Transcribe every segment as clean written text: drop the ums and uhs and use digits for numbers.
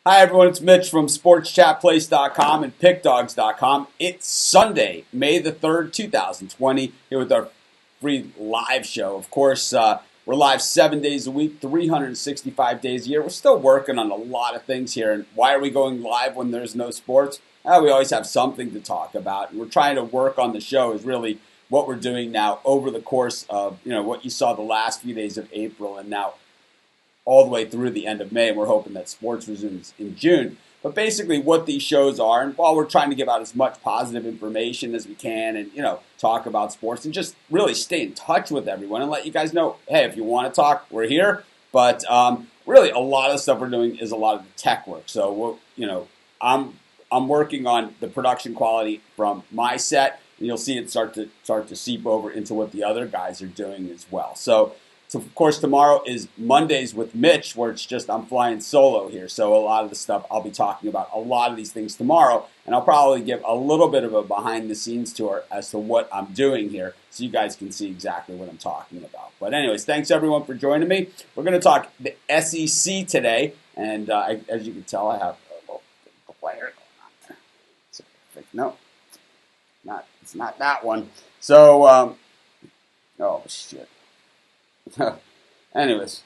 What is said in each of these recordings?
Hi, everyone. It's Mitch from SportsChatPlace.com and PickDogs.com. It's Sunday, May the 3rd, 2020, here with our free live show. Of course, we're live 7 days a week, 365 days a year. We're still working on a lot of things here. And why are we going live when there's no sports? We always have something to talk about. And we're trying to work on the show is really what we're doing now over the course of, what you saw the last few days of April and now all the way through the end of May. We're hoping that sports resumes in June. But basically what these shows are, and while we're trying to give out as much positive information as we can and, talk about sports and just really stay in touch with everyone and let you guys know, hey, if you want to talk, we're here. But really a lot of the stuff we're doing is a lot of the tech work. So, I'm working on the production quality from my set, and you'll see it start to seep over into what the other guys are doing as well. So of course, tomorrow is Mondays with Mitch, where it's just I'm flying solo here. So a lot of the stuff I'll be talking about, a lot of these things tomorrow, and I'll probably give a little bit of a behind-the-scenes tour as to what I'm doing here so you guys can see exactly what I'm talking about. But anyways, thanks everyone for joining me. We're going to talk the SEC today, and as you can tell, I have a little player going on there. No, it's not that one. So, oh, shit. Anyways,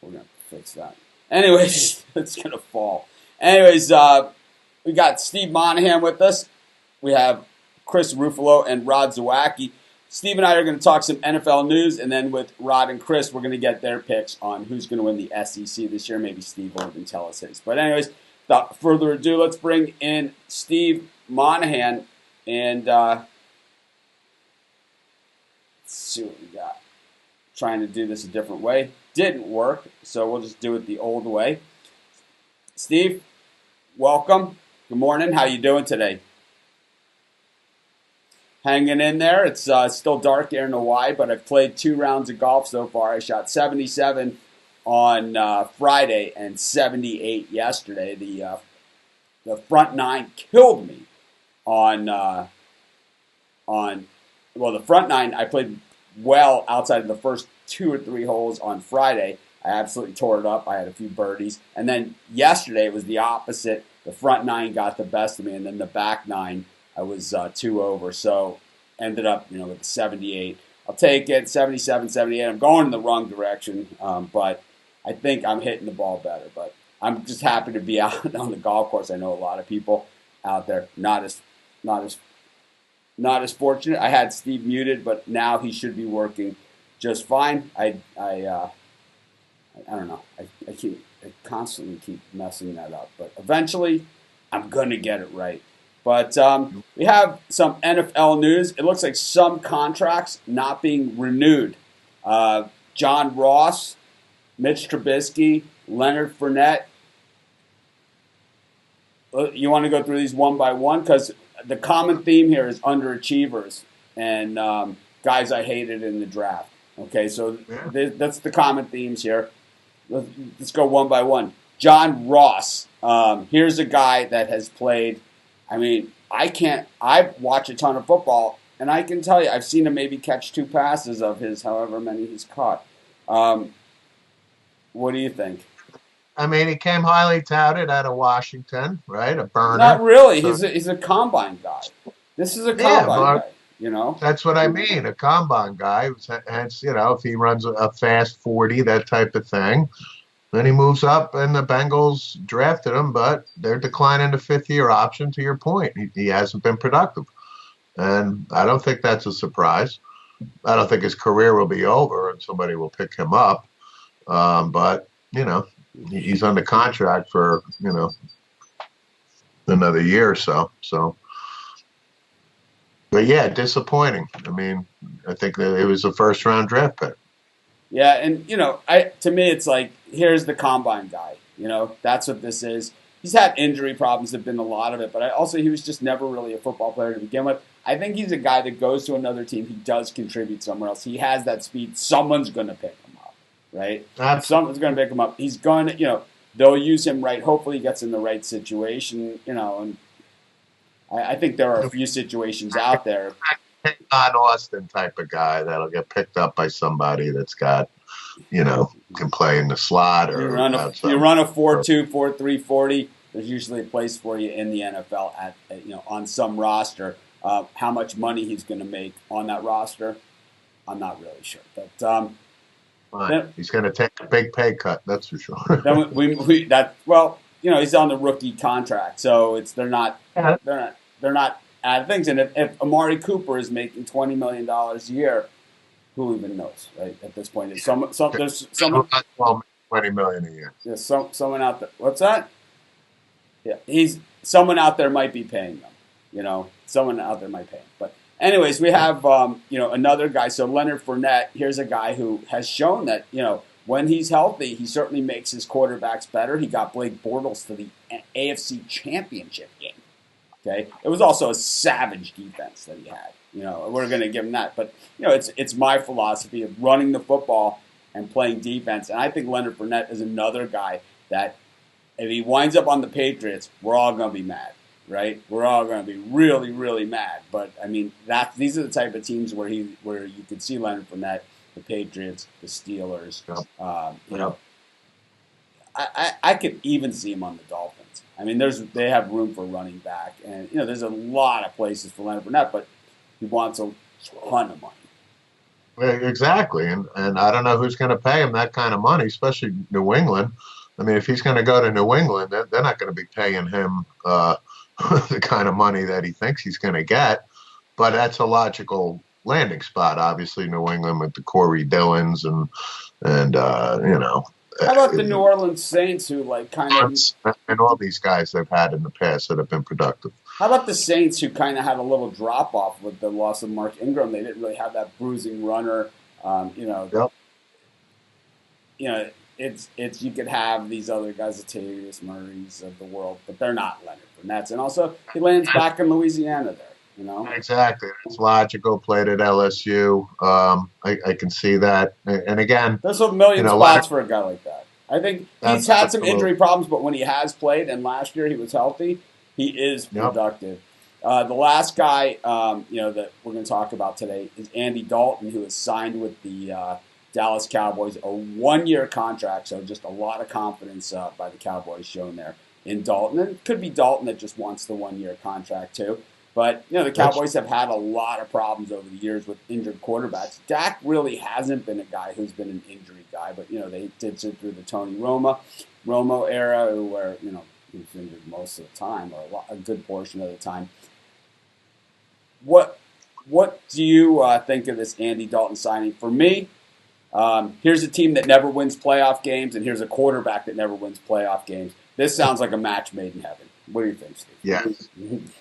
we're going to fix that. Anyways, it's going to fall. Anyways, we got Steve Monahan with us. We have Chris Ruffalo and Rod Zawacki. Steve and I are going to talk some NFL news, and then with Rod and Chris, we're going to get their picks on who's going to win the SEC this year. Maybe Steve will even tell us his. But anyways, without further ado, let's bring in Steve Monahan, and let's see what we got. Trying to do this a different way. Didn't work, so we'll just do it the old way. Steve, welcome. Good morning. How you doing today? Hanging in there. It's still dark here in Hawaii, but I've played 2 rounds of golf so far. I shot 77 on Friday and 78 yesterday. The front 9 killed me on the front 9 I played well outside of the first 2 or 3 holes on Friday. I absolutely tore it up. I had a few birdies. And then yesterday it was the opposite. The front 9 got the best of me, and then the back 9 I was 2 over. So ended up, with 78. I'll take it, 77, 78. I'm going in the wrong direction, but I think I'm hitting the ball better. But I'm just happy to be out on the golf course. I know a lot of people out there not as fortunate. I had Steve muted, but now he should be working just fine. I don't know. I constantly keep messing that up, but eventually I'm gonna get it right. But we have some NFL news. It looks like some contracts not being renewed. John Ross, Mitch Trubisky, Leonard Fournette. You want to go through these one by one? Because the common theme here is underachievers and guys I hated in the draft. Okay, so that's the common themes here. Let's go one by one. John Ross. Here's a guy that has played. I watch a ton of football, and I can tell you, I've seen him maybe catch 2 passes of his, however many he's caught. What do you think? He came highly touted out of Washington, right? A burner. Not really. So, he's a combine guy. This is a combine guy, That's what I mean, a combine guy. Hence, if he runs a fast 40, that type of thing, then he moves up, and the Bengals drafted him, but they're declining the 5th-year option, to your point. He hasn't been productive. And I don't think that's a surprise. I don't think his career will be over and somebody will pick him up. But, he's under contract for, another year or so. But yeah, disappointing. I think that it was a first-round draft pick. Yeah, and to me, it's like here's the combine guy. That's what this is. He's had injury problems. There've been a lot of it, but he was just never really a football player to begin with. I think he's a guy that goes to another team. He does contribute somewhere else. He has that speed. Someone's going to pick him up, right? Someone's going to pick him up. He's going to, they'll use him right. Hopefully, he gets in the right situation. And I think there are a few situations out there. An Austin type of guy that'll get picked up by somebody that's got can play in the slot or outside. You run a 4-2, 4-3, 40. There's usually a place for you in the NFL on some roster. How much money he's going to make on that roster, I'm not really sure. But he's going to take a big pay cut, that's for sure. he's on the rookie contract, so they're not adding things. And if Amari Cooper is making $20 million a year, who even knows, right? At this point, there's someone $20 million a year. Yeah, someone out there. What's that? Yeah, someone out there might be paying them. Someone out there might pay him. But anyways, we have another guy. So Leonard Fournette. Here's a guy who has shown that when he's healthy, he certainly makes his quarterbacks better. He got Blake Bortles to the AFC Championship game. Okay, it was also a savage defense that he had. We're going to give him that. But it's my philosophy of running the football and playing defense. And I think Leonard Fournette is another guy that if he winds up on the Patriots, we're all going to be mad, right? We're all going to be really, really mad. But I mean, these are the type of teams where you could see Leonard Fournette, the Patriots, the Steelers. I could even see him on the Dolphins. I mean, they have room for running back, and there's a lot of places for Leonard Fournette, but he wants a ton of money. Exactly, and I don't know who's going to pay him that kind of money, especially New England. I mean, if he's going to go to New England, they're not going to be paying him the kind of money that he thinks he's going to get. But that's a logical landing spot, obviously, New England with the Corey Dillons and How about the New Orleans Saints, who and all these guys they've had in the past that have been productive. How about the Saints, who kind of had a little drop off with the loss of Mark Ingram? They didn't really have that bruising runner. Yep. It's you could have these other guys, the Latavius Murrays of the world, but they're not Leonard Fournette. And also, he lands back in Louisiana there. Exactly. It's logical. Played at LSU. I can see that. And again, there's a million spots for a guy like that. I think he's had some injury problems, but when he has played, and last year he was healthy, he is productive. Yep. The last guy, that we're going to talk about today is Andy Dalton, who is signed with the Dallas Cowboys, a 1-year contract. So just a lot of confidence by the Cowboys shown there in Dalton. And it could be Dalton that just wants the 1-year contract too. But, the Cowboys have had a lot of problems over the years with injured quarterbacks. Dak really hasn't been a guy who's been an injury guy. But, they did sit through the Tony Romo era where, he was injured most of the time or a good portion of the time. What do you think of this Andy Dalton signing? For me, here's a team that never wins playoff games, and here's a quarterback that never wins playoff games. This sounds like a match made in heaven. What do you think, Steve? Yes.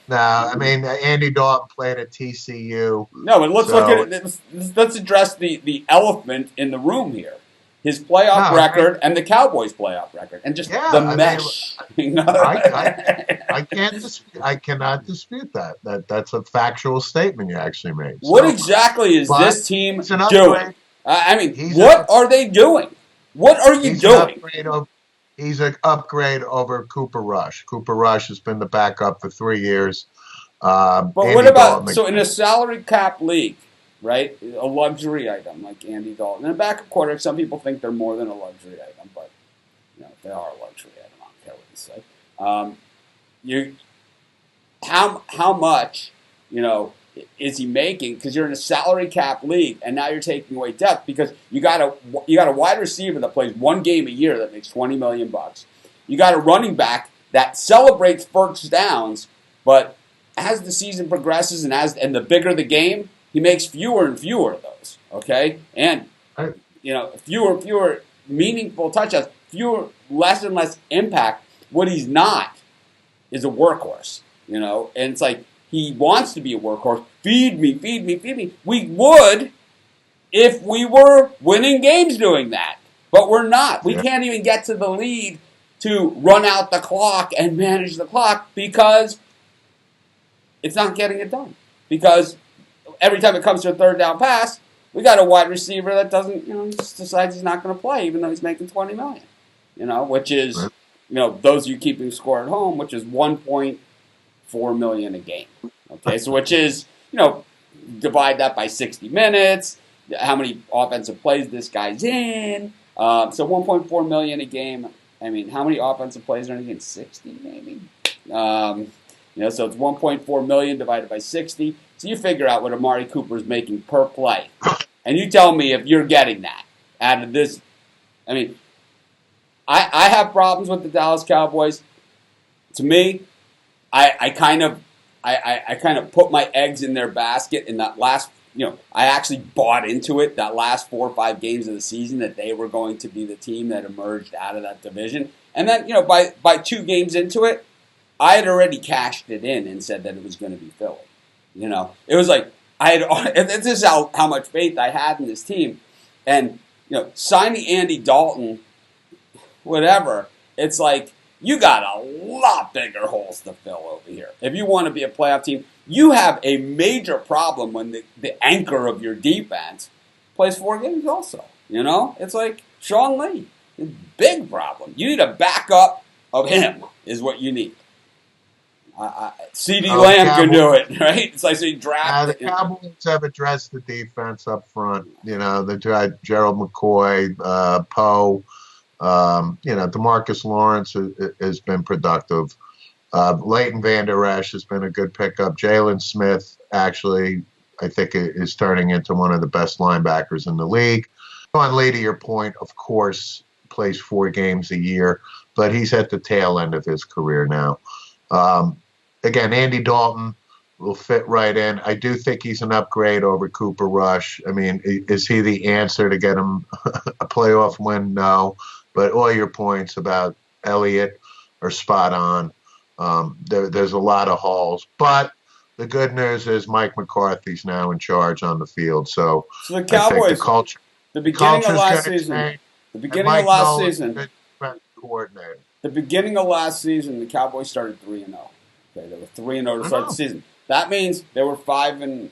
No, I mean, Andy Dalton played at TCU. No, but let's look at it. Let's address the elephant in the room here. His playoff record and the Cowboys' playoff record, and just the mesh. I cannot dispute that. That's a factual statement you actually made. What exactly is this team doing? What are they doing? What are you doing? He's an upgrade over Cooper Rush. Cooper Rush has been the backup for 3 years. But what about in a salary cap league, right? A luxury item like Andy Dalton and a backup quarterback. Some people think they're more than a luxury item, but they are a luxury item. I don't care what you say. How much is he making? Because you're in a salary cap league, and now you're taking away depth because you got a wide receiver that plays 1 game a year that makes $20 million. You got a running back that celebrates first downs, but as the season progresses and the bigger the game, he makes fewer and fewer of those. Okay, and fewer and fewer meaningful touchdowns, less and less impact. What he's not is a workhorse. And it's like. He wants to be a workhorse. Feed me, feed me, feed me. We would if we were winning games doing that. But we're not. We can't even get to the lead to run out the clock and manage the clock because it's not getting it done. Because every time it comes to a third down pass, we got a wide receiver that doesn't, just decides he's not going to play even though he's making $20 million. Which is, those of you keeping score at home, which is $1.4 million a game. Okay, so which is, divide that by 60 minutes, how many offensive plays this guy's in. So $1.4 million a game. I mean, how many offensive plays are in a game? 60 maybe. So it's $1.4 million divided by 60. So you figure out what Amari Cooper is making per play, and you tell me if you're getting that out of this. I mean, I have problems with the Dallas Cowboys. To me, I kind of put my eggs in their basket in that last. I actually bought into it that last 4 or 5 games of the season that they were going to be the team that emerged out of that division. And then, by 2 games into it, I had already cashed it in and said that it was going to be Philly. It was like this is how much faith I had in this team. And, signing Andy Dalton, whatever, it's like you got a lot bigger holes to fill over here. If you want to be a playoff team, you have a major problem when the anchor of your defense plays 4 games also. It's like Sean Lee. Big problem. You need a backup of him is what you need. CeeDee Lamb can do it, right? It's like so you draft. The Cowboys have addressed the defense up front. They tried Gerald McCoy, Poe. DeMarcus Lawrence has been productive. Leighton Vander Esch has been a good pickup. Jaylon Smith, actually, I think is turning into one of the best linebackers in the league. Sean Lee, to your point, of course, plays 4 games a year, but he's at the tail end of his career now. Again, Andy Dalton will fit right in. I do think he's an upgrade over Cooper Rush. I mean, is he the answer to get him a playoff win? No. But all your points about Elliott are spot on. There's a lot of holes. But the good news is Mike McCarthy's now in charge on the field. So the Cowboys, I think the culture, the beginning of last season, the Cowboys started 3-0. Okay, they were 3-0 to start the season. That means they were 5-8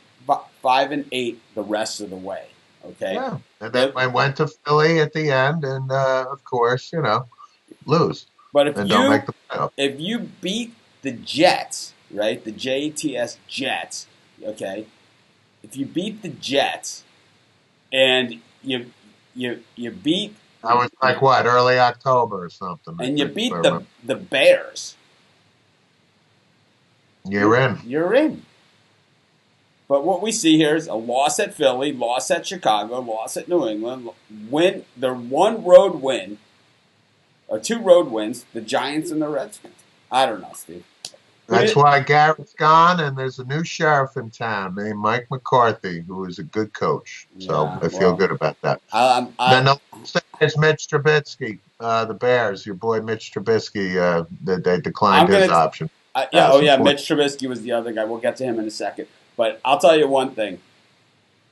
the rest of the way. Okay. Yeah, and then I went to Philly at the end, and of course, lose. But if don't make the playoff. If you beat the Jets, right, the JETS Jets, okay, if you beat the Jets, and you beat. I was like what, early October or something. And you beat the Bears. You're in. You're in. But what we see here is a loss at Philly, loss at Chicago, loss at New England, win their 1 road win, or 2 road wins, the Giants and the Redskins. I don't know, Steve. That's why Garrett's gone, and there's a new sheriff in town named Mike McCarthy, who is a good coach. So I feel good about that. Then the last thing is Mitch Trubisky, the Bears, your boy Mitch Trubisky, they declined his option. Mitch Trubisky was the other guy. We'll get to him in a second. But I'll tell you one thing.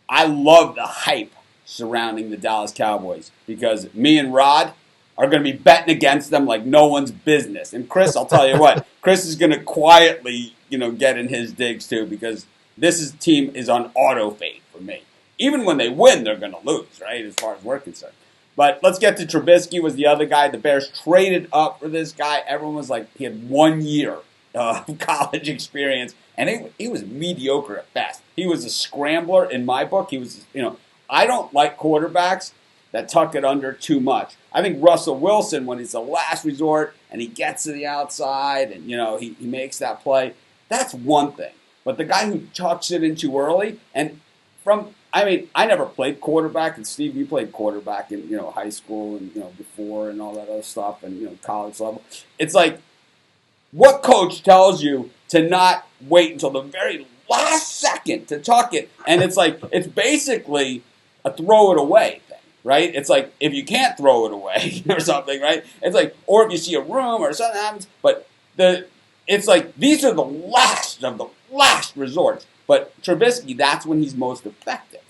I love the hype surrounding the Dallas Cowboys because me and Rod are going to be betting against them like no one's business. And Chris, I'll tell you what, Chris is going to quietly, get in his digs too because this team is on auto fade for me. Even when they win, they're going to lose, right, as far as we're concerned. But let's get to Trubisky was the other guy. The Bears traded up for this guy. Everyone was like, he had 1 year of college experience. And he was mediocre at best. He was a scrambler in my book. He was, I don't like quarterbacks that tuck it under too much. I think Russell Wilson, when he's the last resort and he gets to the outside and, he makes that play, that's one thing. But the guy who tucks it in too early I never played quarterback. And Steve, you played quarterback in, high school and, before and all that other stuff and, college level. It's like, what coach tells you to not wait until the very last second to tuck it? And it's like, it's basically a throw it away thing, right? It's like, if you can't throw it away or something, right? It's like, or if you see a room or something happens, but it's like, these are the last of the last resorts. But Trubisky, that's when he's most effective,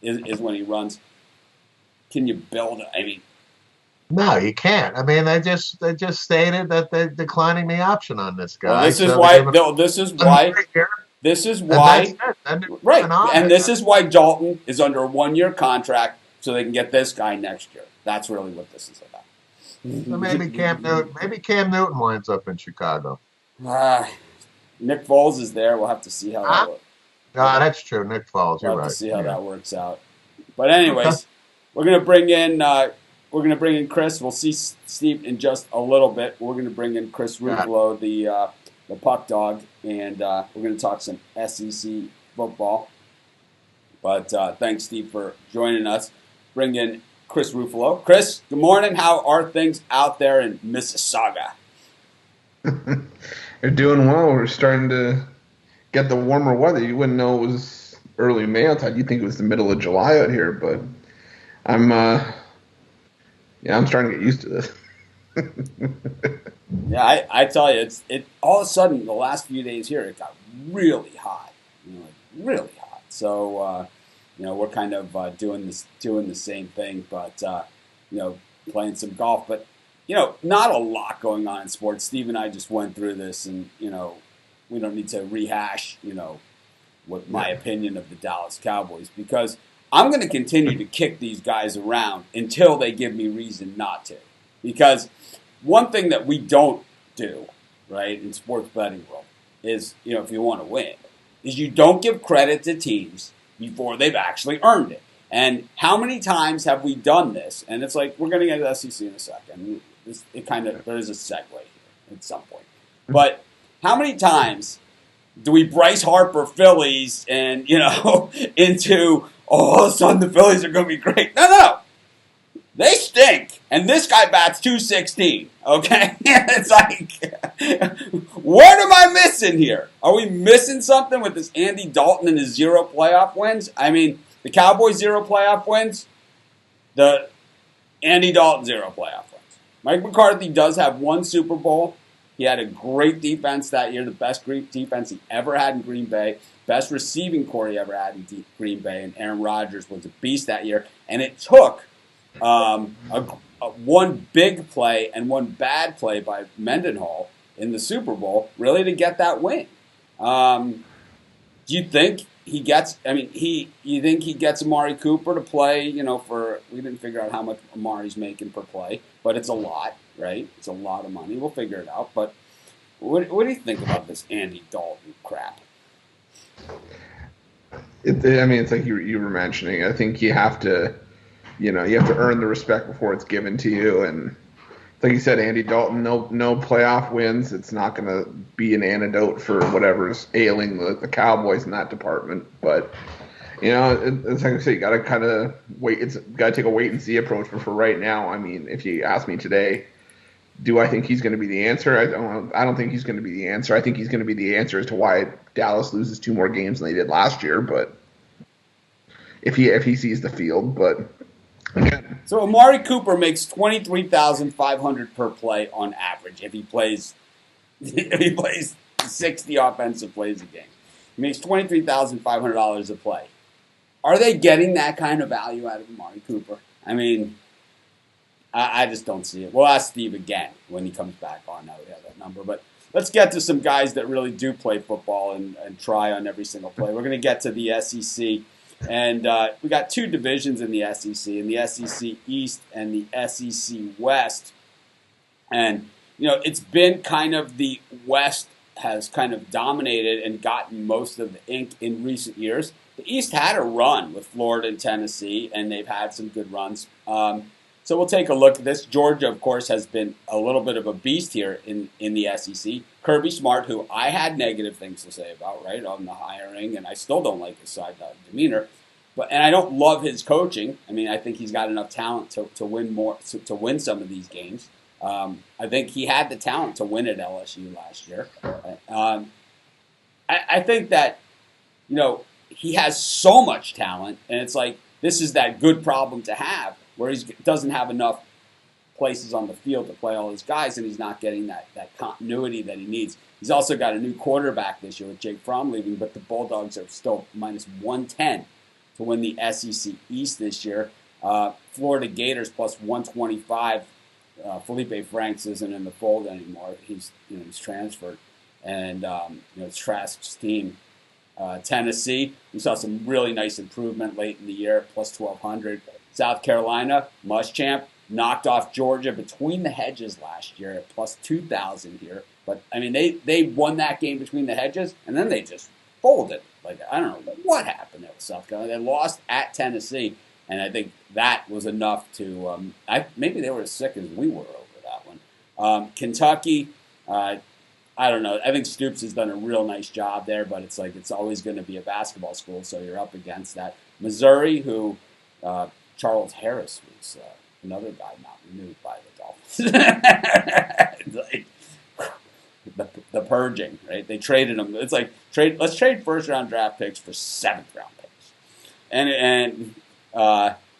is when he runs. Can you build it? No, you can't. They just stated that they're declining the option on this guy. Well, this is why, right? And this is why Dalton is under a 1-year contract, so they can get this guy next year. That's really what this is about. So maybe Cam Newton winds up in Chicago. Nick Foles is there. We'll have to see how that works. No, that's true. Nick Foles. You're right. We'll have to see how that works out. But anyways, we're gonna bring in Chris. We'll see Steve in just a little bit. We're gonna bring in Chris Ruffalo, the puck dog, and we're gonna talk some SEC football. But thanks, Steve, for joining us. Bring in Chris Ruffalo. Chris, good morning. How are things out there in Mississauga? They're doing well. We're starting to get the warmer weather. You wouldn't know it was early May outside. You'd think it was the middle of July out here, but I'm starting to get used to this. Yeah, I tell you, it all of a sudden the last few days here it got really hot, really hot. So we're kind of doing the same thing, but playing some golf, but not a lot going on in sports. Steve and I just went through this, and we don't need to rehash what my opinion of the Dallas Cowboys, because I'm going to continue to kick these guys around until they give me reason not to. Because one thing that we don't do, right, in sports betting world is, if you want to win, is you don't give credit to teams before they've actually earned it. And how many times have we done this? And it's like, we're going to get to the SEC in a second. There is a segue here at some point. But how many times do we Bryce Harper Phillies and, into, all of a sudden the Phillies are going to be great? No. They stink. And this guy bats .216, okay? It's like, what am I missing here? Are we missing something with this Andy Dalton and his 0 playoff wins? I mean, the Cowboys 0 playoff wins, the Andy Dalton 0 playoff wins. Mike McCarthy does have 1 Super Bowl. He had a great defense that year, the best defense he ever had in Green Bay, best receiving core he ever had in Green Bay, and Aaron Rodgers was a beast that year. And it took one big play and one bad play by Mendenhall in the Super Bowl really to get that win. Do you think he gets? You think he gets Amari Cooper to play? We didn't figure out how much Amari's making per play, but it's a lot, right? It's a lot of money. We'll figure it out. But what do you think about this Andy Dalton crap? It's like you were mentioning. I think you have to. You have to earn the respect before it's given to you. And like you said, Andy Dalton, no playoff wins. It's not going to be an antidote for whatever's ailing the Cowboys in that department. But, it's like I say, you got to kind of wait. It's got to take a wait and see approach. But for right now, if you ask me today, do I think he's going to be the answer? I don't think he's going to be the answer. I think he's going to be the answer as to why Dallas loses 2 more games than they did last year. But if he sees the field, but. Okay. So Amari Cooper makes $23,500 per play on average if he plays 60 offensive plays a game. He makes $23,500 a play. Are they getting that kind of value out of Amari Cooper? I just don't see it. We'll ask Steve again when he comes back on. Now we have that number. But let's get to some guys that really do play football and try on every single play. We're going to get to the SEC. And we got 2 divisions in the SEC, in the SEC East and the SEC West. And, it's been kind of the West has kind of dominated and gotten most of the ink in recent years. The East had a run with Florida and Tennessee, and they've had some good runs. So we'll take a look at this. Georgia, of course, has been a little bit of a beast here in the SEC. Kirby Smart, who I had negative things to say about, right, on the hiring, and I still don't like his side demeanor. And I don't love his coaching. I think he's got enough talent to win more, to win some of these games. I think he had the talent to win at LSU last year. I think that, he has so much talent, and it's like this is that good problem to have, where he doesn't have enough places on the field to play all his guys, and he's not getting that continuity that he needs. He's also got a new quarterback this year with Jake Fromm leaving, but the Bulldogs are still minus 110 to win the SEC East this year. Florida Gators plus 125. Felipe Franks isn't in the fold anymore. He's transferred, and it's Trask's team. Tennessee, we saw some really nice improvement late in the year, plus 1,200. South Carolina, Muschamp, knocked off Georgia between the hedges last year at plus 2,000 here. But, they won that game between the hedges, and then they just folded. I don't know what happened there with South Carolina. They lost at Tennessee, And I think that was enough to maybe they were as sick as we were over that one. Kentucky, I don't know. I think Stoops has done a real nice job there, but it's like it's always going to be a basketball school, so you're up against that. Missouri, who Charles Harris was another guy not renewed by the Dolphins. Like, the purging, right? They traded him. It's like let's trade first round draft picks for 7th round picks, and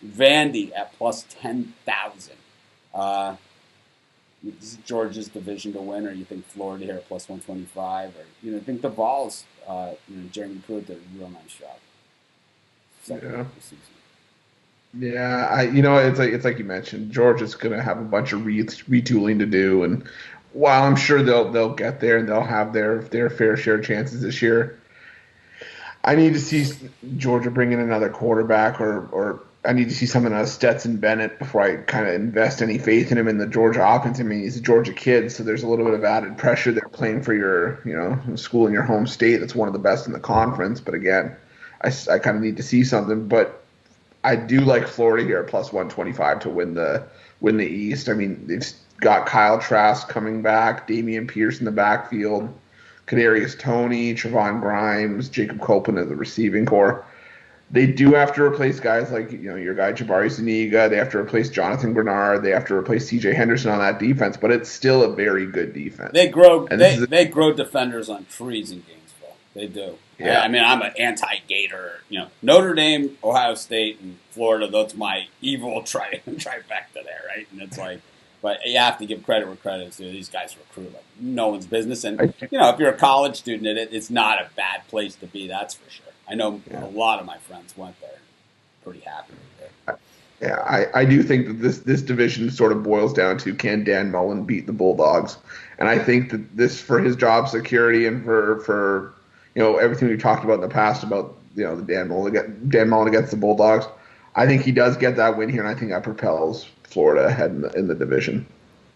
Vandy at plus 10,000. This is Georgia's division to win, or you think Florida here at plus 125, or I think the Vols, Jeremy Pruitt did a real nice job. Yeah, it's like you mentioned, Georgia's going to have a bunch of retooling to do, and while I'm sure they'll get there and they'll have their fair share of chances this year, I need to see Georgia bring in another quarterback, or I need to see something out of Stetson Bennett before I kind of invest any faith in him in the Georgia offense. I mean, he's a Georgia kid, so there's a little bit of added pressure there playing for your, school in your home state. That's one of the best in the conference. But again, I kind of need to see something. But I do like Florida here at plus 125 to win the East. I mean, they've got Kyle Trask coming back, Damian Pierce in the backfield, Kadarius Toney, Trevon Grimes, Jacob Copeland as the receiving core. They do have to replace guys like your guy Jabari Zuniga. They have to replace Jonathan Grenard. They have to replace C.J. Henderson on that defense. But it's still a very good defense. They grow defenders on trees in Gainesville. They do. Yeah. I mean, I'm an anti-Gator. Notre Dame, Ohio State, and Florida. That's my evil trifecta there, right? And it's like, but you have to give credit where credit is due. These guys recruit like no one's business. And if you're a college student, it's not a bad place to be. That's for sure. I know a lot of my friends went there. Pretty happy with it. Yeah, I do think that this division sort of boils down to, can Dan Mullen beat the Bulldogs? And I think that this, for his job security and for everything we've talked about in the past about the Dan Mullen against the Bulldogs, I think he does get that win here, and I think that propels Florida ahead in the division.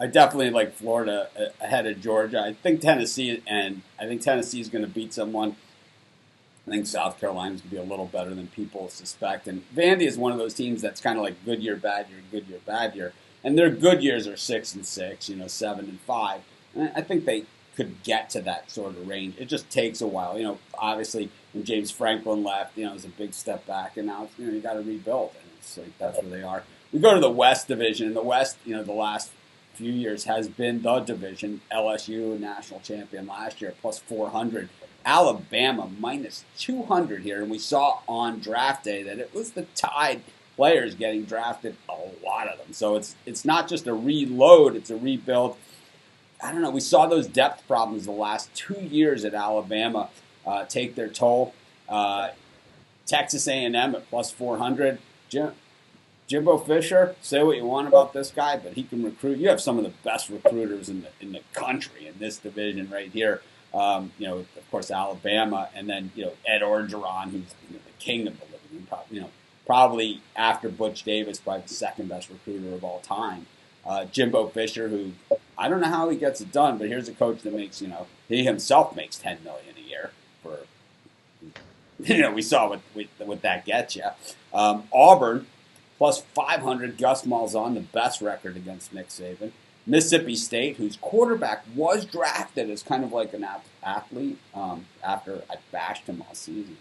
I definitely like Florida ahead of Georgia. I think Tennessee is going to beat someone. I think South Carolina's going to be a little better than people suspect. And Vandy is one of those teams that's kind of like good year, bad year, good year, bad year. And their good years are 6-6, 7-5. And I think they could get to that sort of range. It just takes a while. Obviously when James Franklin left, it was a big step back. And now, you got to rebuild. And it's like that's where they are. We go to the West Division. And the West, the last few years has been the division. LSU, national champion last year, plus 400. Alabama minus 200 here, and we saw on draft day that it was the Tide players getting drafted, a lot of them. So it's not just a reload, it's a rebuild. I don't know, we saw those depth problems the last 2 years at Alabama take their toll. Texas A&M at plus 400. Jimbo Fisher, say what you want about this guy, but he can recruit. You have some of the best recruiters in the country in this division right here. Of course, Alabama, and then, Ed Orgeron, who's the king of the living room, probably after Butch Davis, probably the second best recruiter of all time. Jimbo Fisher, who I don't know how he gets it done, but here's a coach that makes, he himself makes $10 million a year for, we saw what that gets you. Auburn, plus 500, Gus Malzahn, the best record against Nick Saban. Mississippi State, whose quarterback was drafted as kind of like an athlete after I bashed him all season.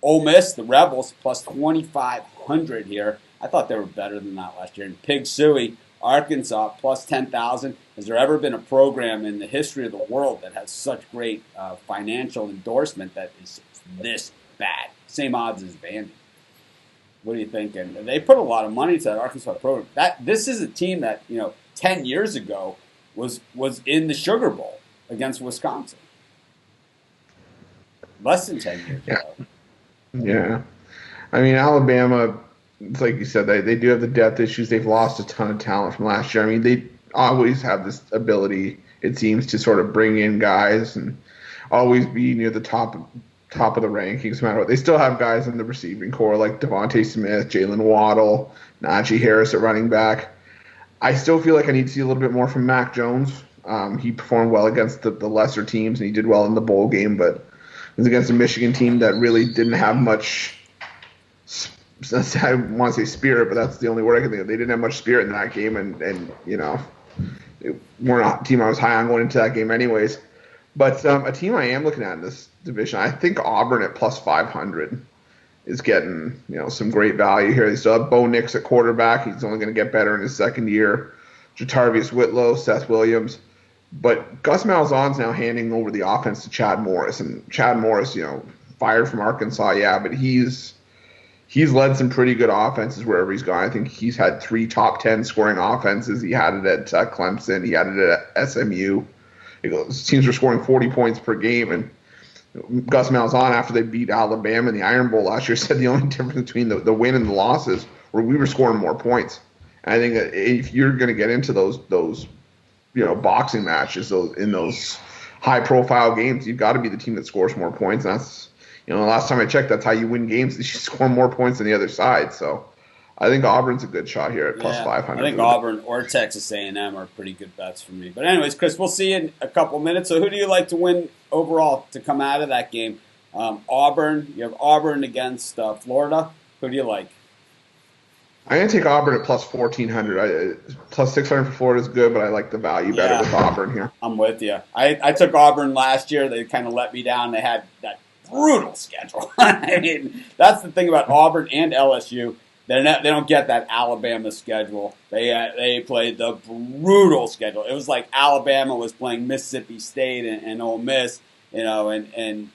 Ole Miss, the Rebels, plus 2,500 here. I thought they were better than that last year. And Pig Suey, Arkansas, plus 10,000. Has there ever been a program in the history of the world that has such great financial endorsement that is this bad? Same odds as Vandy. What are you thinking? They put a lot of money to that Arkansas program. This is a team that, 10 years ago was in the Sugar Bowl against Wisconsin. Less than 10 years ago. Yeah. I mean, Alabama, it's like you said, they do have the depth issues. They've lost a ton of talent from last year. I mean, they always have this ability, it seems, to sort of bring in guys and always be near the top of the rankings, no matter what. They still have guys in the receiving core like Devontae Smith, Jalen Waddle, Najee Harris at running back. I still feel like I need to see a little bit more from Mac Jones. He performed well against the lesser teams, and he did well in the bowl game, but it was against a Michigan team that really didn't have much I want to say spirit, but that's the only word I can think of. They didn't have much spirit in that game, and we're not a team I was high on going into that game anyways. But a team I am looking at in this division, I think Auburn at plus 500 is getting some great value here. They still have Bo Nix at quarterback. He's only going to get better in his second year. Jatarvius Whitlow, Seth Williams. But Gus Malzahn's now handing over the offense to Chad Morris. And Chad Morris, fired from Arkansas, yeah, but he's led some pretty good offenses wherever he's gone. I think he's had 3 top 10 scoring offenses. He had it at Clemson. He had it at SMU. His teams were scoring 40 points per game. And Gus Malzahn, after they beat Alabama in the Iron Bowl last year, said the only difference between the win and the losses were we were scoring more points. And I think that if you're going to get into those boxing matches, in those high-profile games, you've got to be the team that scores more points. And that's, the last time I checked, that's how you win games. You score more points than the other side. So I think Auburn's a good shot here at plus 500. I think Auburn or Texas A&M are pretty good bets for me. But anyways, Chris, we'll see you in a couple minutes. So who do you like to win overall to come out of that game? Auburn. You have Auburn against Florida. Who do you like? I'm going to take Auburn at plus 1,400. Plus 600 for Florida is good, but I like the value better with Auburn here. I'm with you. I took Auburn last year. They kind of let me down. They had that brutal schedule. I mean, that's the thing about Auburn and LSU. They don't get that Alabama schedule. They played the brutal schedule. It was like Alabama was playing Mississippi State and Ole Miss, and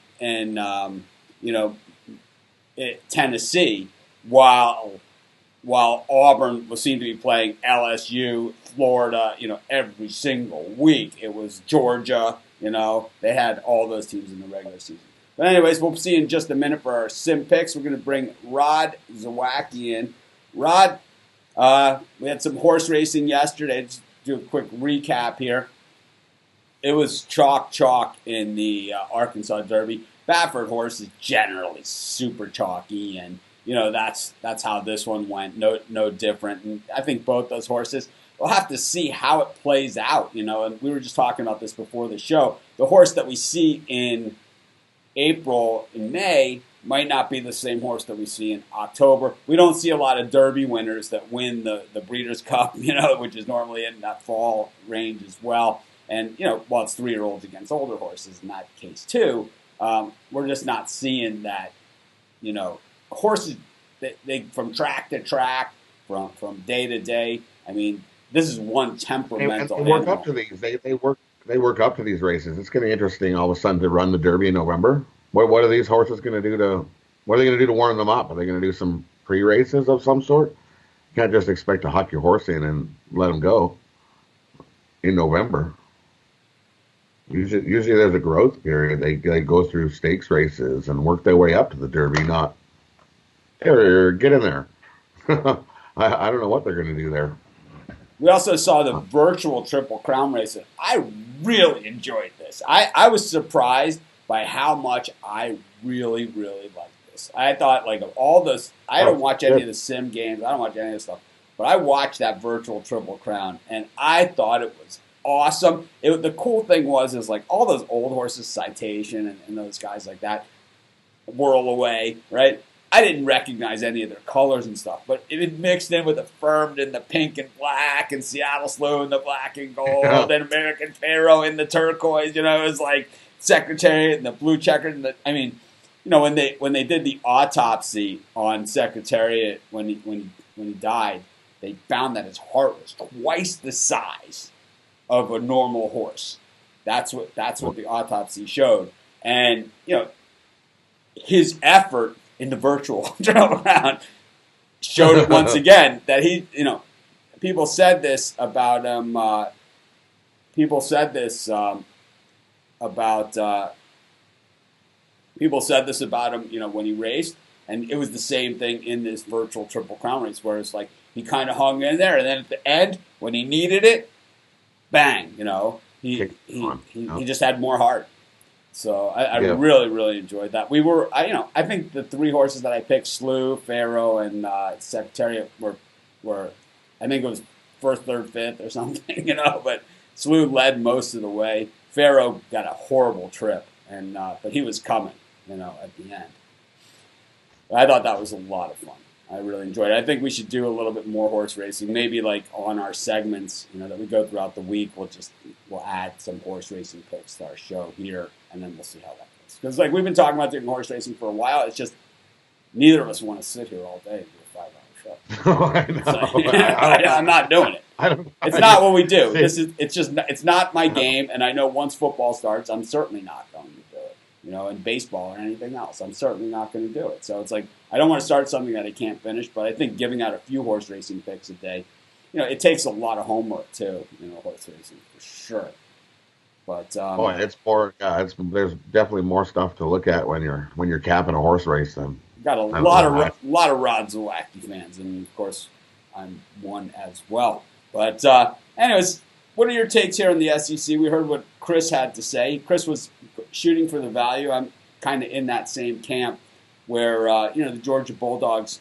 Tennessee, while Auburn seemed to be playing LSU, Florida, every single week. It was Georgia, they had all those teams in the regular season. But anyways, we'll see in just a minute for our sim picks. We're going to bring Rod Zawacki in. Rod, we had some horse racing yesterday. Just do a quick recap here. It was chalk in the Arkansas Derby. Baffert horse is generally super chalky, and that's how this one went. No different. And I think both those horses, we'll have to see how it plays out. And we were just talking about this before the show. The horse that we see in April and May might not be the same horse that we see in October. We don't see a lot of Derby winners that win the Breeders' Cup, which is normally in that fall range as well. And, while it's 3-year-olds against older horses in that case too, we're just not seeing that, horses, they from track to track, from day to day. I mean, this is one temperamental and they work up to these. They work up to these races. It's going to be interesting all of a sudden to run the Derby in November. What are these horses going to do what are they going to do to warm them up? Are they going to do some pre-races of some sort? You can't just expect to huck your horse in and let them go in November. Usually there's a growth period. They go through stakes races and work their way up to the Derby, not, here, get in there. I don't know what they're going to do there. We also saw the virtual Triple Crown race. I really enjoyed this. I was surprised by how much I really, really liked this. I thought, of all this, I don't watch any of the sim games. I don't watch any of this stuff. But I watched that virtual Triple Crown, and I thought it was awesome. The cool thing was all those old horses, Citation and those guys like that, whirl away, right? I didn't recognize any of their colors and stuff, but it mixed in with the Firmed and the pink and black, and Seattle Slew and the black and gold, and American Pharoah in the turquoise. It was like Secretariat and the blue checkered. And when they did the autopsy on Secretariat when he died, they found that his heart was twice the size of a normal horse. That's what the autopsy showed, and his effort in the virtual turnaround showed it once again that he, people said this about him. People said this about him, when he raced, and it was the same thing in this virtual Triple Crown race, where it's he kind of hung in there, and then at the end, when he needed it, bang, he just had more heart. So I really, really enjoyed that. I think the 3 horses that I picked, Slew, Pharoah, and Secretariat were, I think it was 1st, 3rd, 5th or something, but Slew led most of the way. Pharoah got a horrible trip, but he was coming, at the end. But I thought that was a lot of fun. I really enjoyed it. I think we should do a little bit more horse racing. Maybe like on our segments, that we go throughout the week. We'll add some horse racing picks to our show here, and then we'll see how that goes. Because like we've been talking about doing horse racing for a while. It's just neither of us want to sit here all day and do a 5-hour show. I'm not doing it. It's not what we do. It's not my game, and I know once football starts, I'm certainly not going to do it. In baseball or anything else, I'm certainly not going to do it. So it's like I don't want to start something that I can't finish. But I think giving out a few horse racing picks a day, it takes a lot of homework too. Horse racing for sure. But it's more. There's definitely more stuff to look at when you're capping a horse race than. Got a lot of Rod Zawacki fans, and of course, I'm one as well. But anyways, what are your takes here in the SEC? We heard what Chris had to say. Chris was shooting for the value. I'm kind of in that same camp where the Georgia Bulldogs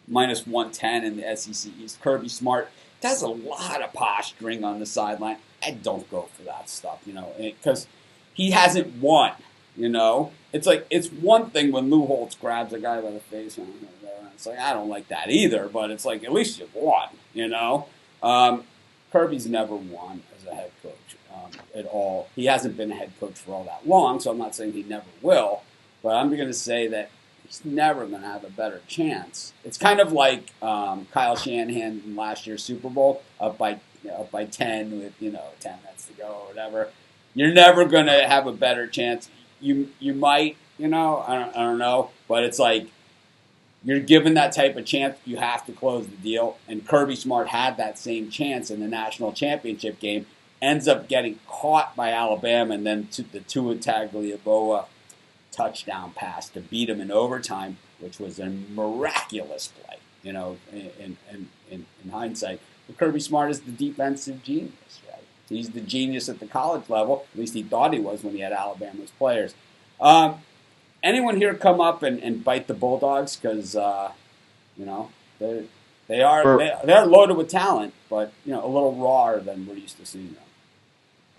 minus 110 in the SEC East. Kirby Smart does a lot of posturing on the sideline. I don't go for that stuff, because he hasn't won. It's like it's one thing when Lou Holtz grabs a guy by the face and it's like I don't like that either, but it's like at least you've won, Kirby's never won as a head coach at all. He hasn't been a head coach for all that long, so I'm not saying he never will, but I'm going to say that he's never going to have a better chance. It's kind of like Kyle Shanahan in last year's Super Bowl, up by 10 with 10 minutes to go or whatever. You're never going to have a better chance. You might, I don't know, but it's like you're given that type of chance, you have to close the deal. And Kirby Smart had that same chance in the national championship game, ends up getting caught by Alabama, and then to the Tua Tagovailoa touchdown pass to beat him in overtime, which was a miraculous play, in hindsight. But Kirby Smart is the defensive genius. He's the genius at the college level. At least he thought he was when he had Alabama's players. Anyone here come up and bite the Bulldogs? Because they're loaded with talent, but a little rawer than we're used to seeing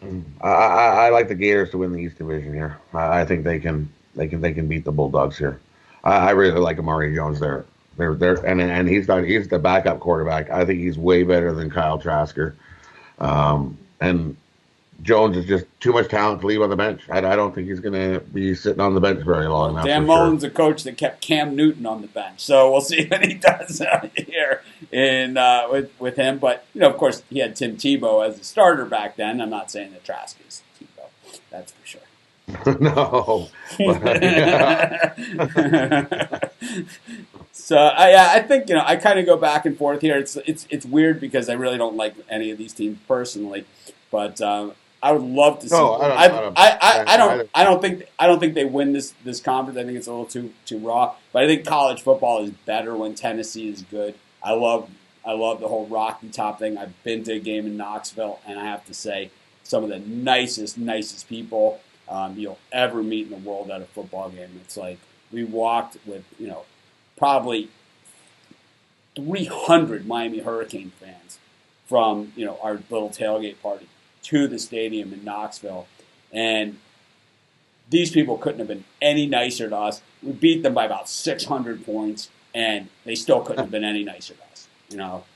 them. I like the Gators to win the East Division here. I think they can beat the Bulldogs here. I really like Amari Jones there. And he's the backup quarterback. I think he's way better than Kyle Trasker. And Jones is just too much talent to leave on the bench. I don't think he's going to be sitting on the bench very long. Dan Mullen's a coach that kept Cam Newton on the bench, so we'll see what he does here with him. But of course, he had Tim Tebow as a starter back then. I'm not saying that Trask is Tebow, that's for sure. No. So I think I kind of go back and forth here. It's weird because I really don't like any of these teams personally, but I would love to see. No, I don't think they win this conference. I think it's a little too raw. But I think college football is better when Tennessee is good. I love the whole Rocky Top thing. I've been to a game in Knoxville, and I have to say, some of the nicest people you'll ever meet in the world at a football game. It's like we walked with probably 300 Miami Hurricane fans from our little tailgate party to the stadium in Knoxville, and these people couldn't have been any nicer to us. We beat them by about 600 points, and they still couldn't have been any nicer to us.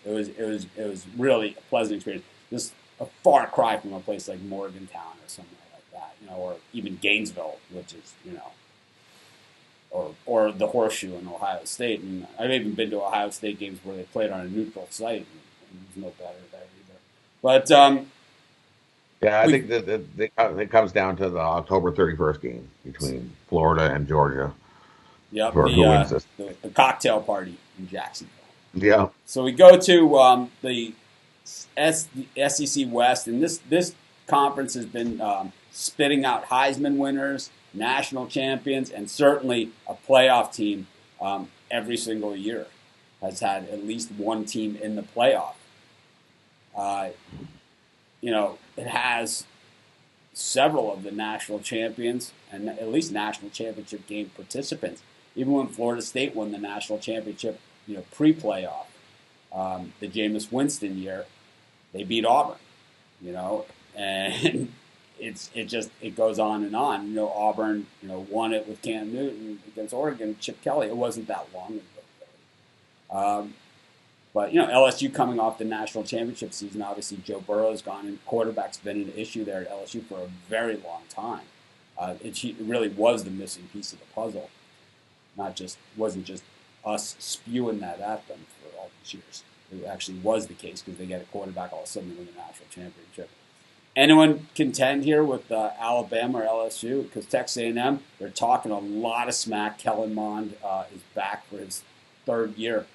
It was really a pleasant experience. Just a far cry from a place like Morgantown or something like that, or even Gainesville, which is or the Horseshoe in Ohio State. And I've even been to Ohio State games where they played on a neutral site, and there's no better there either. But yeah, I think that it comes down to the October 31st game between Florida and Georgia. Yep, who wins this. The cocktail party in Jacksonville. Yeah. So we go to the SEC West, and this conference has been spitting out Heisman winners, national champions, and certainly a playoff team every single year. Has had at least one team in the playoff. It has several of the national champions and at least national championship game participants. Even when Florida State won the national championship, pre-playoff, the Jameis Winston year, they beat Auburn, and it goes on and on. Auburn, won it with Cam Newton against Oregon, Chip Kelly. It wasn't that long ago. But, LSU coming off the national championship season, obviously Joe Burrow's gone, and quarterback's been an issue there at LSU for a very long time. It really was the missing piece of the puzzle. Wasn't just us spewing that at them for all these years. It actually was the case because they get a quarterback all of a sudden they win the national championship. Anyone contend here with Alabama or LSU? Because Texas A&M, they're talking a lot of smack. Kellen Mond is back for his third year.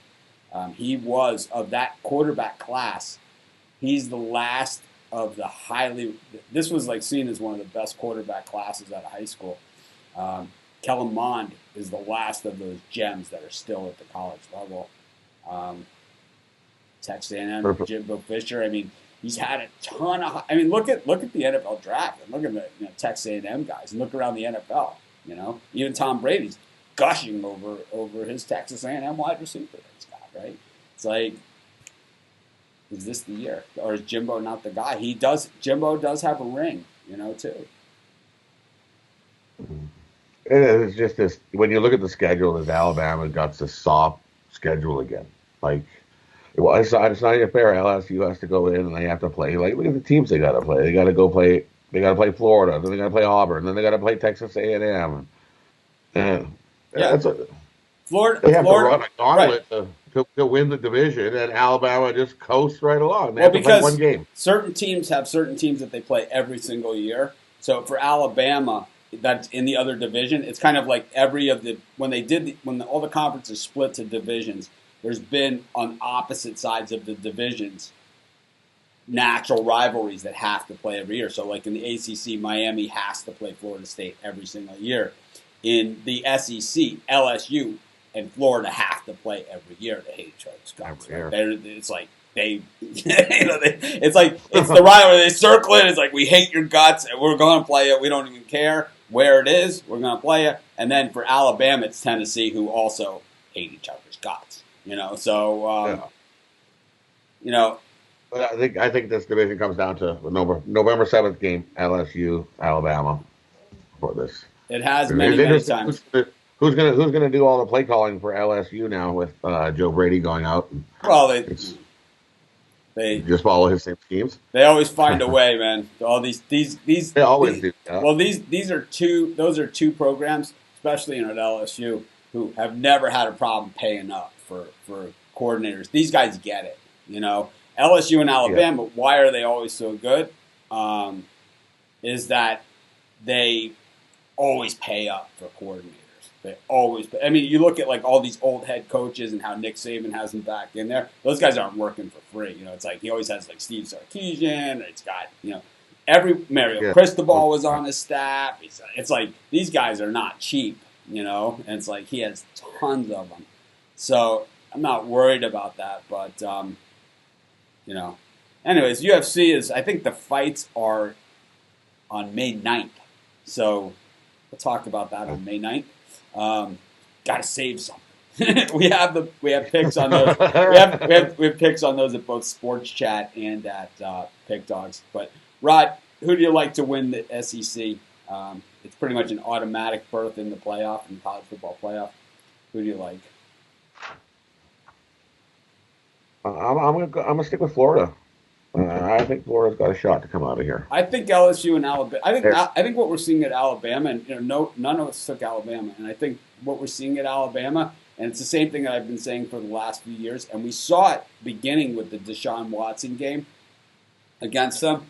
He was, of that quarterback class, he's the last of the this was like seen as one of the best quarterback classes out of high school. Kellen Mond is the last of those gems that are still at the college level. Texas A&M, Jimbo Fisher, he's had a ton of. Look at the NFL draft and look at the Texas A&M guys and look around the NFL. Even Tom Brady's gushing over his Texas A&M wide receiver that he's got. Right? It's like, is this the year, or is Jimbo not the guy? Jimbo does have a ring, too. It's just this. When you look at the schedule, as Alabama got this soft schedule again, like. Well, it's not even fair. LSU has to go in and they have to play. Like, look at the teams they got to play. They got to go play. They got to play Florida. Then they got to play Auburn. Then they got to play Texas A&M. Florida. They have to run a gauntlet to win the division, and Alabama just coasts right along. They have to play one game. Certain teams have certain teams that they play every single year. So for Alabama, that's in the other division. It's kind of like when all the conferences split to divisions. There's been on opposite sides of the divisions natural rivalries that have to play every year. So like in the ACC, Miami has to play Florida State every single year. In the SEC, LSU and Florida have to play every year to hate each other's guts. Right? It's like it's the rivalry. They circle it. It's like, we hate your guts and we're going to play it. We don't even care where it is. We're going to play it. And then for Alabama, it's Tennessee, who also hate each other's guts. But I think this division comes down to the November 7th game, LSU, Alabama, for this. It has many times. Who's gonna do all the play calling for LSU now with Joe Brady going out? Well, they just follow his same schemes. They always find a way, man. All these they always do. Yeah. Well, those are two programs, especially at LSU, who have never had a problem paying up for coordinators. These guys get it, LSU and Alabama, why are they always so good? Is that they always pay up for coordinators. They always pay. You look at like all these old head coaches and how Nick Saban has them back in there. Those guys aren't working for free. It's like he always has like Steve Sarkisian. It's got, every Mario Cristobal was on his staff. It's like these guys are not cheap, and it's like he has tons of them. So I'm not worried about that, but anyways, UFC I think the fights are on May 9th. So we'll talk about that on May 9th. Got to save something. we have picks on those. we have picks on those at both Sports Chat and at Pick Dogs. But Rod, who do you like to win the SEC? It's pretty much an automatic berth in the playoff, in the college football playoff. Who do you like? I'm gonna stick with Florida. I think Florida's got a shot to come out of here. I think LSU and Alabama. I think what we're seeing at Alabama, and none of us took Alabama, and I think what we're seeing at Alabama, and it's the same thing that I've been saying for the last few years, and we saw it beginning with the Deshaun Watson game against them.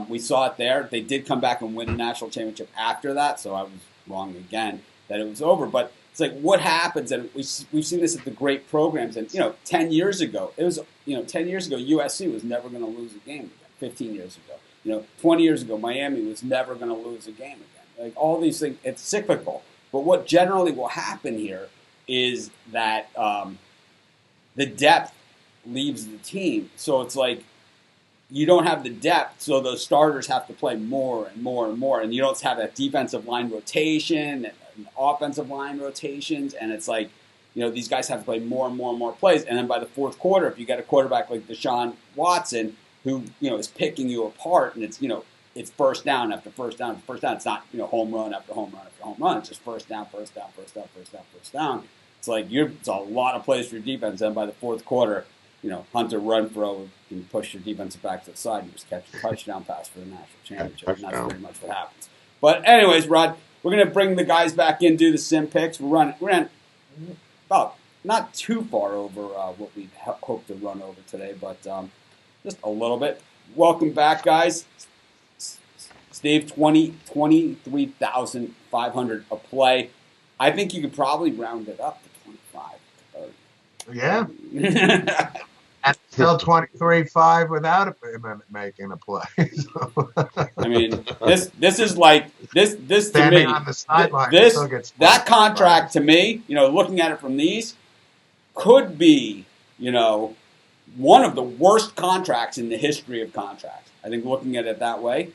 We saw it there. They did come back and win a national championship after that, so I was wrong again that it was over. But it's like, what happens? And we've seen this at the great programs. And 10 years ago, USC was never going to lose a game again. 15 years ago, 20 years ago, Miami was never going to lose a game again. Like all these things, it's cyclical. But what generally will happen here is that the depth leaves the team. So it's like, you don't have the depth, so those starters have to play more and more and more, and you don't have that defensive line rotation and offensive line rotations, and it's like, these guys have to play more and more and more plays, and then by the fourth quarter, if you get a quarterback like Deshaun Watson, who, is picking you apart, and it's first down after first down after first down, it's not, home run after home run after home run, it's just first down, It's like it's a lot of plays for your defense. And by the fourth quarter, Hunter run throw and push your defense back to the side and just catch a touchdown pass for the national championship. And that's pretty much what happens. But anyways, Rod, we're going to bring the guys back in, do the sim picks. We're running about not too far over what we hope to run over today, but just a little bit. Welcome back, guys. Steve, 23,500 a play. I think you could probably round it up to 25. Yeah. And still 23-5 without him making a play. So. I mean, this is like this Standing to me. On the sideline, that contract to me, looking at it from these, could be, one of the worst contracts in the history of contracts. I think looking at it that way,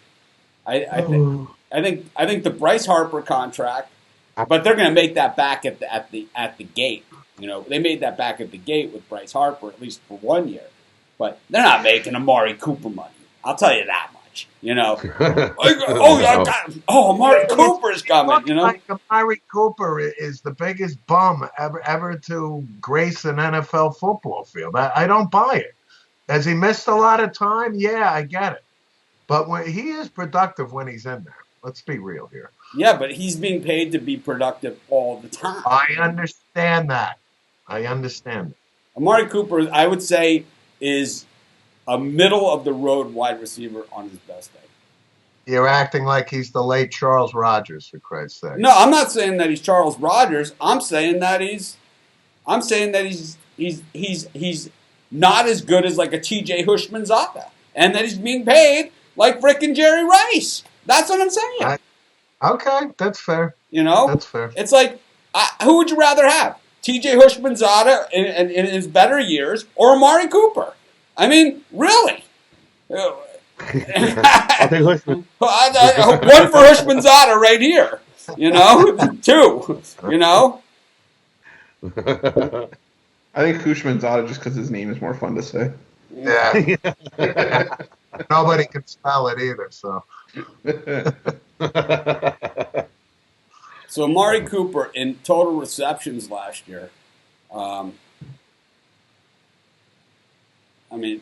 I think the Bryce Harper contract, but they're going to make that back at the gate. They made that back at the gate with Bryce Harper, at least for 1 year. But they're not making Amari Cooper money. I'll tell you that much. Amari Cooper's coming. Like Amari Cooper is the biggest bum ever to grace an NFL football field. I don't buy it. Has he missed a lot of time? Yeah, I get it. But he is productive when he's in there. Let's be real here. Yeah, but he's being paid to be productive all the time. I understand that. Amari Cooper, I would say, is a middle-of-the-road wide receiver on his best day. You're acting like he's the late Charles Rogers, for Christ's sake. No, I'm not saying that he's Charles Rogers. I'm saying that he's not as good as like a T.J. Hushmanzada, and that he's being paid like frickin' Jerry Rice. That's what I'm saying. Okay, that's fair. That's fair. It's like, who would you rather have? T.J. Hushmanzada in his better years, or Amari Cooper? I mean, really? I'll take Hushman. One for Hushmanzada right here. 2. I think Hushmanzada just because his name is more fun to say. Yeah. Nobody can spell it either, so. So Amari Cooper in total receptions last year.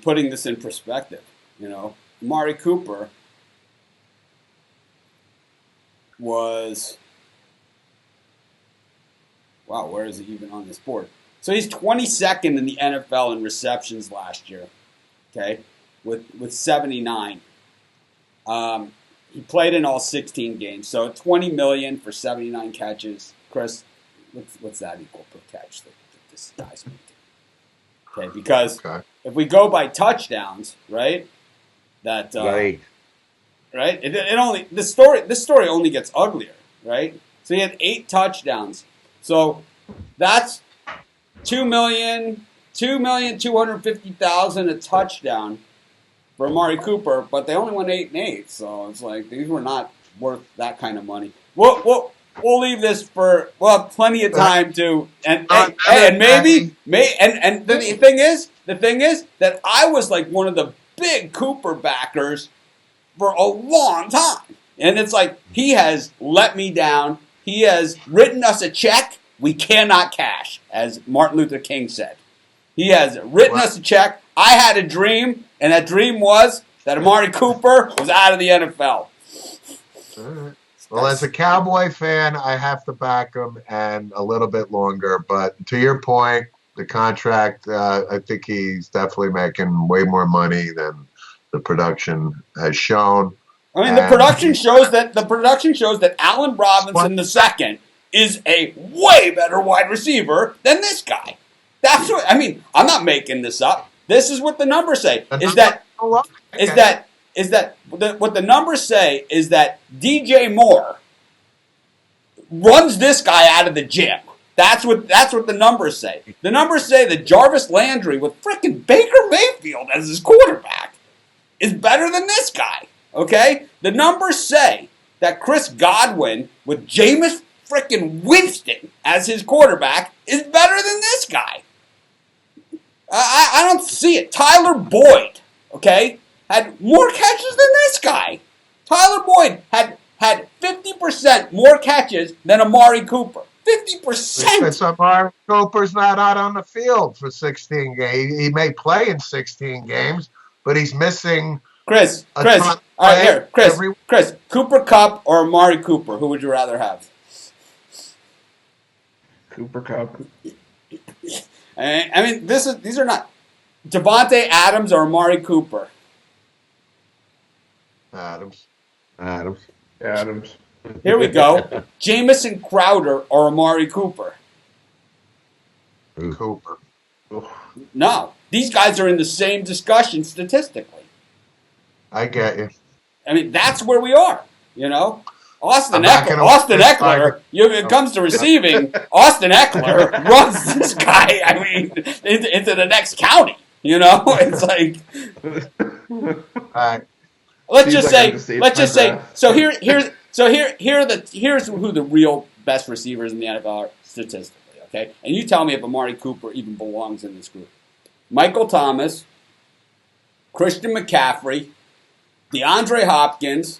Putting this in perspective, Amari Cooper was, where is he even on this board? So he's 22nd in the NFL in receptions last year, okay, with 79. He played in all 16 games, so $20 million for 79 catches. Chris, what's that equal per catch that this guy's making? Okay, because if we go by touchdowns, right? That right. It only this story only gets uglier, right? So he had 8 touchdowns. So that's $2,250,000 a touchdown for Amari Cooper, but they only went 8-8, so it's like these were not worth that kind of money. We'll leave this for plenty of time to and maybe the thing is that I was like one of the big Cooper backers for a long time, and it's like he has let me down. He has written us a check we cannot cash, as Martin Luther King said. He has written us a check. I had a dream, and that dream was that Amari Cooper was out of the NFL. All right. Well, as a Cowboy fan, I have to back him and a little bit longer. But to your point, the contract, I think he's definitely making way more money than the production has shown. The production shows that Allen Robinson II is a way better wide receiver than this guy. That's what I'm not making this up. This is what the numbers say. What the numbers say is that DJ Moore runs this guy out of the gym. That's what the numbers say. The numbers say that Jarvis Landry with frickin' Baker Mayfield as his quarterback is better than this guy. Okay? The numbers say that Chris Godwin with Jameis frickin' Winston as his quarterback is better than this guy. I don't see it. Tyler Boyd, okay, had more catches than this guy. Tyler Boyd had 50% more catches than Amari Cooper. 50%. Because Amari Cooper's not out on the field for 16 games. He may play in 16 games, but he's missing Chris. a All ton of right, play here, every. Chris. Cooper Kupp or Amari Cooper? Who would you rather have? Cooper Kupp. I mean, these are not Devontae Adams or Amari Cooper. Adams. Here we go. Jamison Crowder or Amari Cooper. Cooper. No, these guys are in the same discussion statistically. I get you. I mean, that's where we are. You know, Austin I'm not Eckler. gonna- When it comes to receiving, Austin Eckler runs this guy. I mean, into the next county. You know, it's like. Let's just say. So here's who the real best receivers in the NFL are statistically. Okay, and you tell me if Amari Cooper even belongs in this group. Michael Thomas, Christian McCaffrey, DeAndre Hopkins,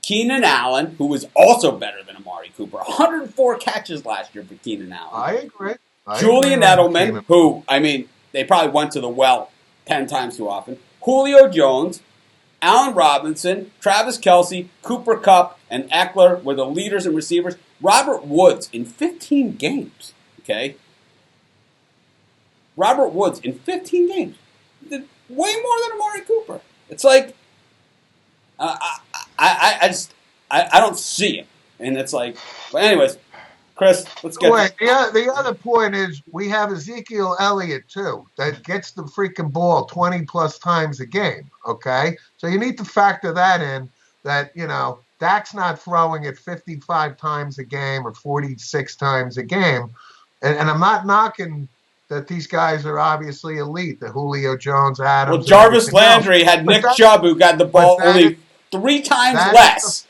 Keenan Allen, who was also better than Amari Cooper. 104 catches last year for Keenan Allen. I agree. Julian Edelman, who, I mean, they probably went to the well 10 times too often. Julio Jones, Allen Robinson, Travis Kelce, Cooper Kupp, and Eckler were the leaders in receivers. Robert Woods in 15 games, okay? Robert Woods in 15 games did way more than Amari Cooper. It's like, I don't see it. And it's like, but anyways, Chris, let's get the other point is we have Ezekiel Elliott, too, that gets the freaking ball 20-plus times a game, okay? So you need to factor that in, that, you know, Dak's not throwing it 55 times a game or 46 times a game. And I'm not knocking that these guys are obviously elite, the Julio Jones, Adams. Well, Jarvis Landry had Nick Chubb, who got the ball only 3 times less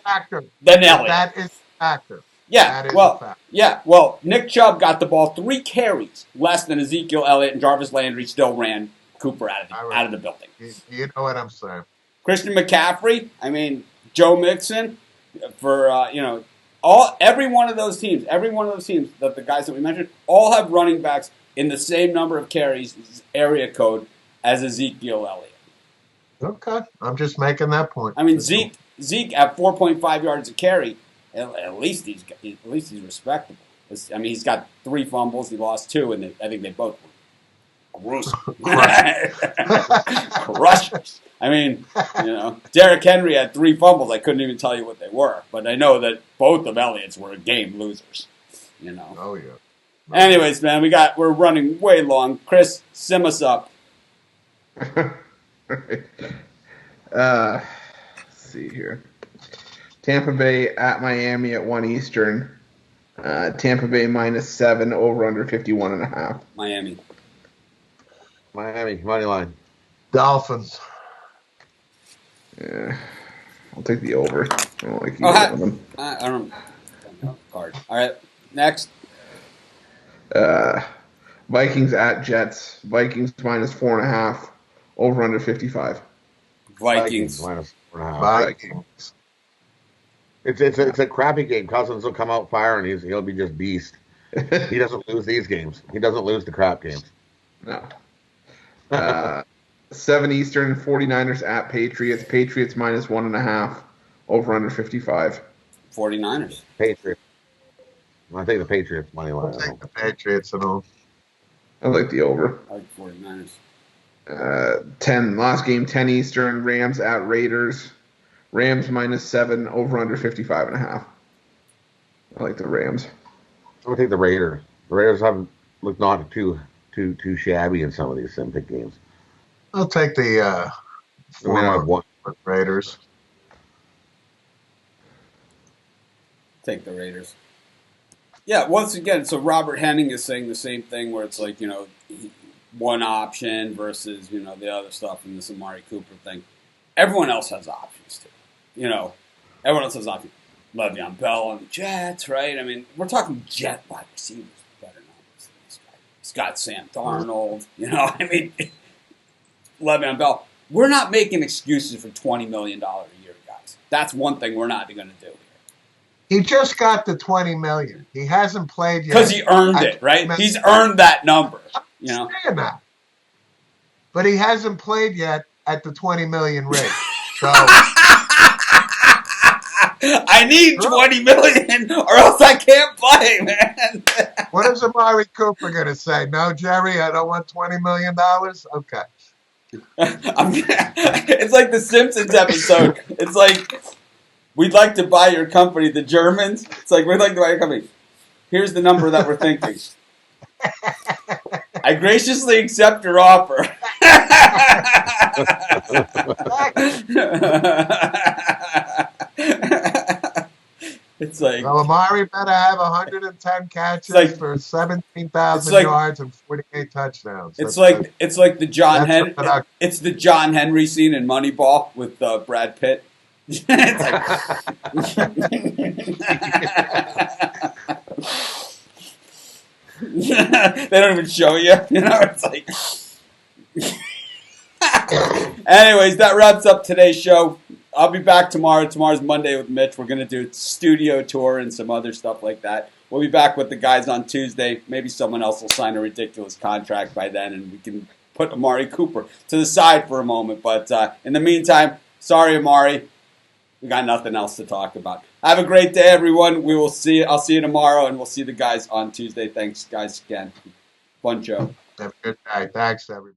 than Elliott. That is a factor. Well, Nick Chubb got the ball 3 carries less than Ezekiel Elliott, and Jarvis Landry still ran Cooper out of the building. You know what I'm saying. Christian McCaffrey, I mean, Joe Mixon, for every one of those teams that the guys that we mentioned, all have running backs in the same number of carries, area code, as Ezekiel Elliott. Okay, I'm just making that point. I mean, Zeke at 4.5 yards a carry. At least he's respectable. I mean, he's got 3 fumbles. He lost 2, and I think they both were gruesome. Crushers. I mean, Derrick Henry had 3 fumbles. I couldn't even tell you what they were, but I know that both of Elliott's were game losers. Oh yeah. Anyways, man, we're running way long. Chris, sim us up. Let's see here. Tampa Bay at Miami at 1 Eastern. Tampa Bay -7, over under 51.5. Miami, money line. Dolphins. Yeah, I'll take the over. I don't like either of them. I don't know. Card. All right, next. Vikings at Jets. Vikings -4.5, over under 55. Vikings. -4.5. Vikings. It's a crappy game. Cousins will come out firing. He'll be just beast. He doesn't lose these games. He doesn't lose the crap games. No. 7 Eastern, 49ers at Patriots. Patriots -1.5, over under 55. 49ers. Patriots. I think the Patriots money line. I'll take the Patriots and all. I like the over. I like 49ers. 10 last game, 10 Eastern. Rams at Raiders. Rams -7, over under 55.5. I like the Rams. I would take the Raiders. The Raiders haven't looked not too shabby in some of these Olympic games. I'll take the Raiders. Take the Raiders. Yeah, once again, so Robert Henning is saying the same thing where it's like, one option versus, the other stuff in this Amari Cooper thing. Everyone else has options too. Everyone else has options. Le'Veon Bell on the Jets, right? I mean, we're talking Jet wide receivers better than this guy. He's got Sam Darnold, I mean, Le'Veon Bell. We're not making excuses for $20 million a year, guys. That's one thing we're not going to do here. He just got the $20 million. He hasn't played yet. Because he earned it, right? He's earned that number. You know? That. But he hasn't played yet at the $20 million rate. So I need $20 million or else I can't play, man. What is Amari Cooper going to say? No, Jerry, I don't want $20 million? Okay. It's like the Simpsons episode. It's like, we'd like to buy your company, the Germans. It's like, we'd like to buy your company. Here's the number that we're thinking. I graciously accept your offer. It's like, well, Amari better have 110 catches for 17,000 yards and 48 touchdowns. It's like the John Henry. It's the John Henry scene in Moneyball with Brad Pitt. It's they don't even show you. You know, it's like. Anyways, that wraps up today's show. I'll be back tomorrow. Tomorrow's Monday with Mitch. We're going to do a studio tour and some other stuff like that. We'll be back with the guys on Tuesday. Maybe someone else will sign a ridiculous contract by then, and we can put Amari Cooper to the side for a moment. But in the meantime, sorry, Amari. We got nothing else to talk about. Have a great day, everyone. We will see. I'll see you tomorrow, and we'll see the guys on Tuesday. Thanks, guys, again. Fun show. Have a good night. Thanks, everybody.